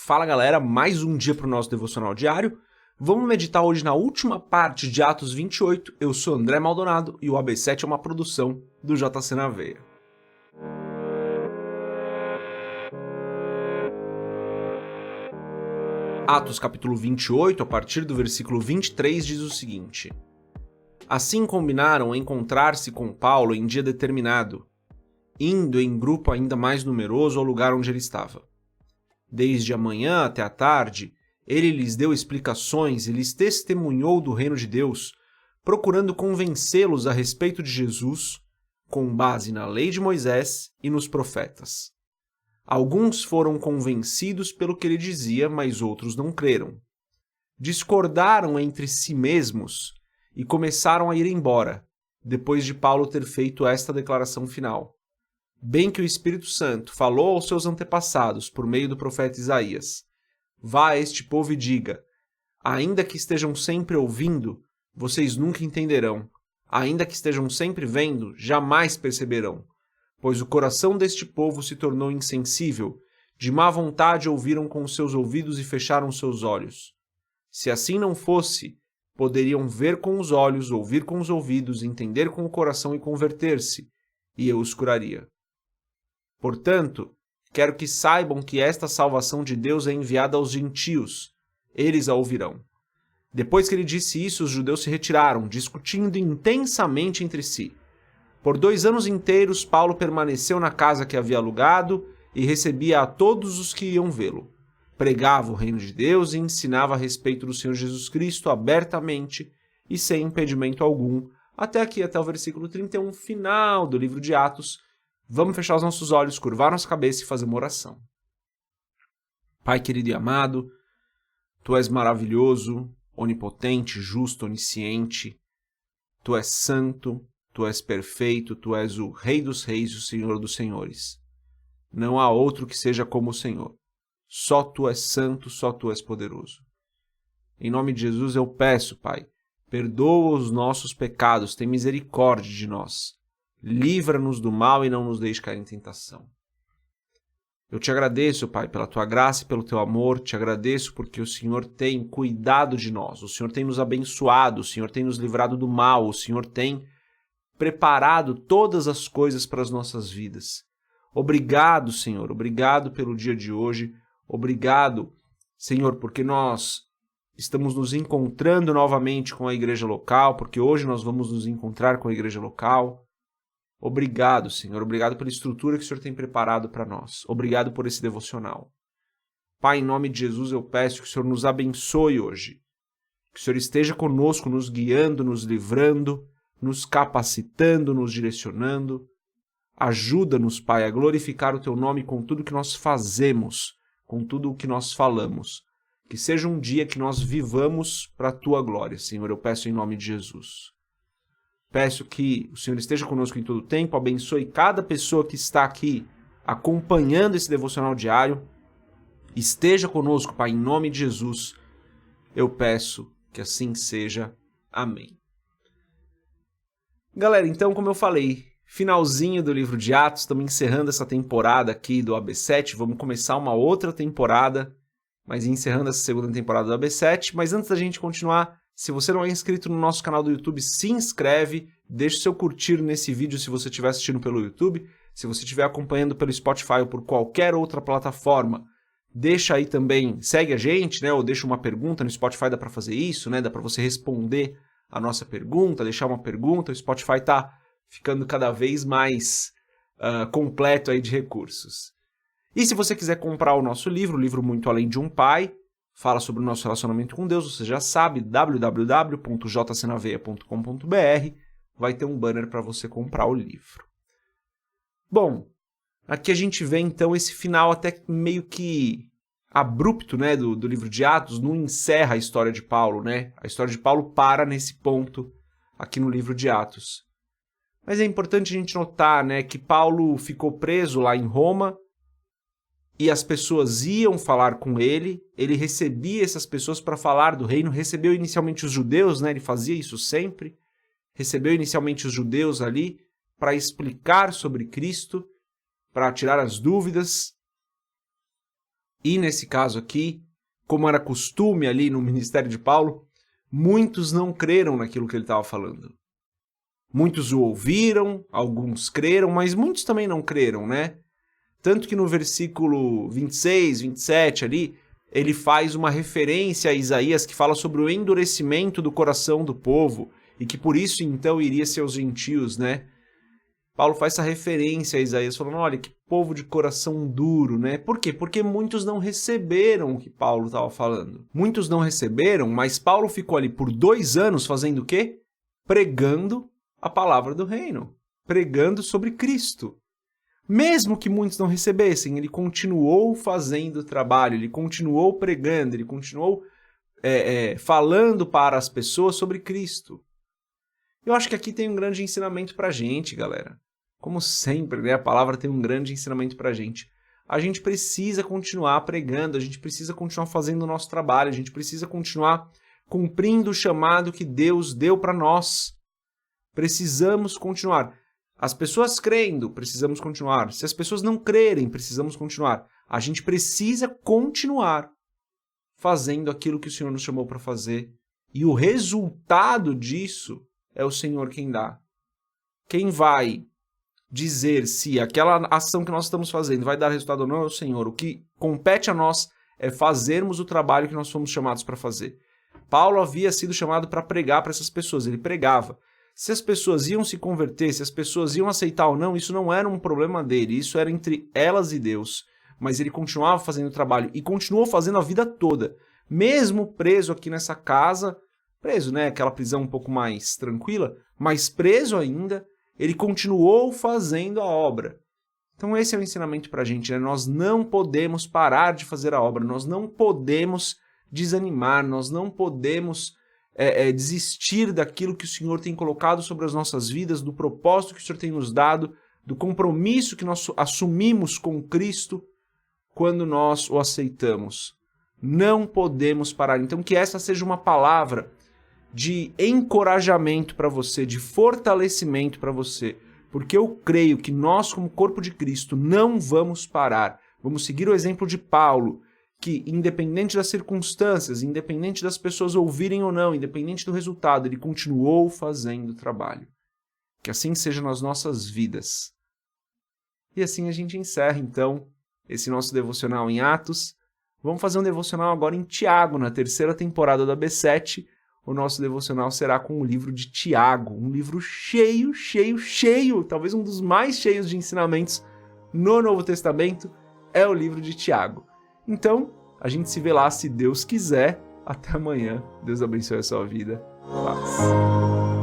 Fala galera, mais um dia para o nosso devocional diário. Vamos meditar hoje na última parte de Atos 28. Eu sou André Maldonado e o AB7 é uma produção do JC na Veia. Atos capítulo 28, a partir do versículo 23, diz o seguinte: Assim combinaram encontrar-se com Paulo em dia determinado, indo em grupo ainda mais numeroso ao lugar onde ele estava. Desde a manhã até a tarde, ele lhes deu explicações e lhes testemunhou do reino de Deus, procurando convencê-los a respeito de Jesus, com base na lei de Moisés e nos profetas. Alguns foram convencidos pelo que ele dizia, mas outros não creram. Discordaram entre si mesmos e começaram a ir embora, depois de Paulo ter feito esta declaração final. Bem que o Espírito Santo falou aos seus antepassados por meio do profeta Isaías: Vá a este povo e diga: ainda que estejam sempre ouvindo, vocês nunca entenderão. Ainda que estejam sempre vendo, jamais perceberão. Pois o coração deste povo se tornou insensível, de má vontade ouviram com os seus ouvidos e fecharam seus olhos. Se assim não fosse, poderiam ver com os olhos, ouvir com os ouvidos, entender com o coração e converter-se, e eu os curaria. Portanto, quero que saibam que esta salvação de Deus é enviada aos gentios. Eles a ouvirão. Depois que ele disse isso, os judeus se retiraram, discutindo intensamente entre si. Por 2 anos inteiros, Paulo permaneceu na casa que havia alugado e recebia a todos os que iam vê-lo. Pregava o reino de Deus e ensinava a respeito do Senhor Jesus Cristo abertamente e sem impedimento algum. Até aqui, até o versículo 31, final do livro de Atos. Vamos fechar os nossos olhos, curvar nossa cabeça e fazer uma oração. Pai querido e amado, Tu és maravilhoso, onipotente, justo, onisciente. Tu és santo, Tu és perfeito, Tu és o Rei dos Reis e o Senhor dos Senhores. Não há outro que seja como o Senhor. Só Tu és santo, só Tu és poderoso. Em nome de Jesus eu peço, Pai, perdoa os nossos pecados, tem misericórdia de nós. Livra-nos do mal e não nos deixe cair em tentação. Eu te agradeço, Pai, pela Tua graça e pelo Teu amor. Te agradeço porque o Senhor tem cuidado de nós. O Senhor tem nos abençoado. O Senhor tem nos livrado do mal. O Senhor tem preparado todas as coisas para as nossas vidas. Obrigado, Senhor. Obrigado pelo dia de hoje. Obrigado, Senhor, porque nós estamos nos encontrando novamente com a igreja local, porque hoje nós vamos nos encontrar com a igreja local. Obrigado, Senhor. Obrigado pela estrutura que o Senhor tem preparado para nós. Obrigado por esse devocional. Pai, em nome de Jesus, eu peço que o Senhor nos abençoe hoje. Que o Senhor esteja conosco, nos guiando, nos livrando, nos capacitando, nos direcionando. Ajuda-nos, Pai, a glorificar o Teu nome com tudo que nós fazemos, com tudo o que nós falamos. Que seja um dia que nós vivamos para a Tua glória, Senhor. Eu peço em nome de Jesus. Peço que o Senhor esteja conosco em todo o tempo, abençoe cada pessoa que está aqui acompanhando esse devocional diário. Esteja conosco, Pai, em nome de Jesus. Eu peço que assim seja. Amém. Galera, então, como eu falei, finalzinho do livro de Atos, estamos encerrando essa temporada aqui do AB7. Vamos começar uma outra temporada, mas encerrando essa segunda temporada do AB7. Mas antes da gente continuar, se você não é inscrito no nosso canal do YouTube, se inscreve, deixa o seu curtir nesse vídeo se você estiver assistindo pelo YouTube. Se você estiver acompanhando pelo Spotify ou por qualquer outra plataforma, deixa aí também, segue a gente, né? Ou deixa uma pergunta no Spotify, dá para fazer isso, né? Dá para você responder a nossa pergunta, deixar uma pergunta. O Spotify está ficando cada vez mais completo aí de recursos. E se você quiser comprar o nosso livro, o livro Muito Além de um Pai, fala sobre o nosso relacionamento com Deus, você já sabe, www.jcnaveia.com.br, vai ter um banner para você comprar o livro. Bom, aqui a gente vê então esse final até meio que abrupto, né, do livro de Atos, não encerra a história de Paulo, né? A história de Paulo para nesse ponto aqui no livro de Atos. Mas é importante a gente notar, né, que Paulo ficou preso lá em Roma, e as pessoas iam falar com ele recebia essas pessoas para falar do reino, recebeu inicialmente os judeus, né? Ele fazia isso sempre, recebeu inicialmente os judeus ali para explicar sobre Cristo, para tirar as dúvidas. E nesse caso aqui, como era costume ali no ministério de Paulo, muitos não creram naquilo que ele estava falando. Muitos o ouviram, alguns creram, mas muitos também não creram, né? Tanto que no versículo 26, 27 ali, ele faz uma referência a Isaías que fala sobre o endurecimento do coração do povo e que por isso então iria ser os gentios, né? Paulo faz essa referência a Isaías falando, olha, que povo de coração duro, né? Por quê? Porque muitos não receberam o que Paulo estava falando. Muitos não receberam, mas Paulo ficou ali por 2 anos fazendo o quê? Pregando a palavra do reino, pregando sobre Cristo. Mesmo que muitos não recebessem, ele continuou fazendo o trabalho, ele continuou pregando, ele continuou falando para as pessoas sobre Cristo. Eu acho que aqui tem um grande ensinamento para a gente, galera. Como sempre, né, a palavra tem um grande ensinamento para a gente. A gente precisa continuar pregando, a gente precisa continuar fazendo o nosso trabalho, a gente precisa continuar cumprindo o chamado que Deus deu para nós. Precisamos continuar. As pessoas crendo, precisamos continuar. Se as pessoas não crerem, precisamos continuar. A gente precisa continuar fazendo aquilo que o Senhor nos chamou para fazer. E o resultado disso é o Senhor quem dá. Quem vai dizer se aquela ação que nós estamos fazendo vai dar resultado ou não é o Senhor. O que compete a nós é fazermos o trabalho que nós fomos chamados para fazer. Paulo havia sido chamado para pregar para essas pessoas, ele pregava. Se as pessoas iam se converter, se as pessoas iam aceitar ou não, isso não era um problema dele, isso era entre elas e Deus. Mas ele continuava fazendo o trabalho e continuou fazendo a vida toda. Mesmo preso aqui nessa casa, preso, né, aquela prisão um pouco mais tranquila, mas preso ainda, ele continuou fazendo a obra. Então esse é o ensinamento para a gente, né? Nós não podemos parar de fazer a obra, nós não podemos desanimar, nós não podemos desistir daquilo que o Senhor tem colocado sobre as nossas vidas, do propósito que o Senhor tem nos dado, do compromisso que nós assumimos com Cristo quando nós o aceitamos. Não podemos parar. Então que essa seja uma palavra de encorajamento para você, de fortalecimento para você, porque eu creio que nós, como corpo de Cristo, não vamos parar. Vamos seguir o exemplo de Paulo, que independente das circunstâncias, independente das pessoas ouvirem ou não, independente do resultado, ele continuou fazendo o trabalho. Que assim seja nas nossas vidas. E assim a gente encerra, então, esse nosso devocional em Atos. Vamos fazer um devocional agora em Tiago, na 3ª temporada da B7. O nosso devocional será com o livro de Tiago, um livro cheio, talvez um dos mais cheios de ensinamentos no Novo Testamento, é o livro de Tiago. Então, a gente se vê lá, se Deus quiser. Até amanhã. Deus abençoe a sua vida. Paz.